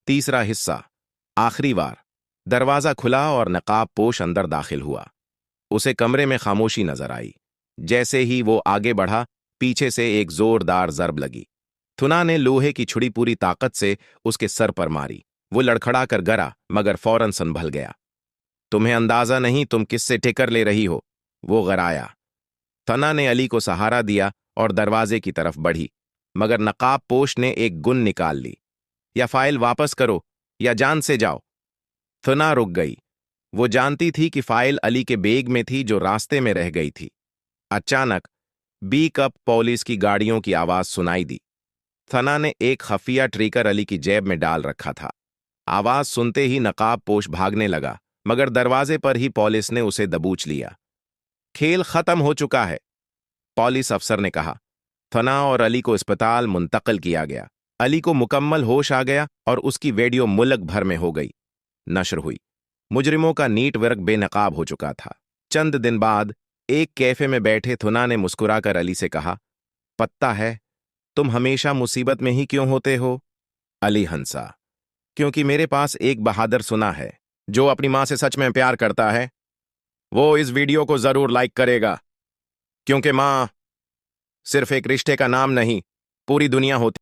तीसरा हिस्सा। आखिरी बार। दरवाजा खुला और नकाब पोश अंदर दाखिल हुआ। उसे कमरे में खामोशी नजर आई। जैसे ही वो आगे बढ़ा, पीछे से एक जोरदार जर्ब लगी। थुना ने लोहे की छुरी पूरी ताकत से उसके सर पर मारी। वो लड़खड़ा कर गिरा, मगर फौरन संभल गया। तुम्हें अंदाजा नहीं तुम किससे ठिकर ले रही हो, वो गराया। थना ने अली को सहारा दिया और दरवाजे की तरफ बढ़ी, मगर नकाब पोश ने एक गुन निकाल ली। या फाइल वापस करो या जान से जाओ। थना रुक गई। वो जानती थी कि फाइल अली के बैग में थी, जो रास्ते में रह गई थी। अचानक बीक अप पुलिस की गाड़ियों की आवाज सुनाई दी। थना ने एक खफिया ट्रिकर अली की जेब में डाल रखा था। आवाज सुनते ही नकाब पोश भागने लगा, मगर दरवाजे पर ही पुलिस ने उसे दबोच लिया। खेल खत्म हो चुका है, पुलिस अफसर ने कहा। थना और अली को अस्पताल मुंतकिल किया गया। अली को मुकम्मल होश आ गया और उसकी वीडियो मुल्क भर में हो गई, नशर हुई। मुजरिमों का नीट वर्क बेनकाब हो चुका था। चंद दिन बाद एक कैफे में बैठे थुना ने मुस्कुराकर अली से कहा, पता है तुम हमेशा मुसीबत में ही क्यों होते हो? अली हंसा, क्योंकि मेरे पास एक बहादुर सुना है जो अपनी मां से सच में प्यार करता है। वो इस वीडियो को जरूर लाइक करेगा, क्योंकि मां सिर्फ एक रिश्ते का नाम नहीं, पूरी दुनिया होती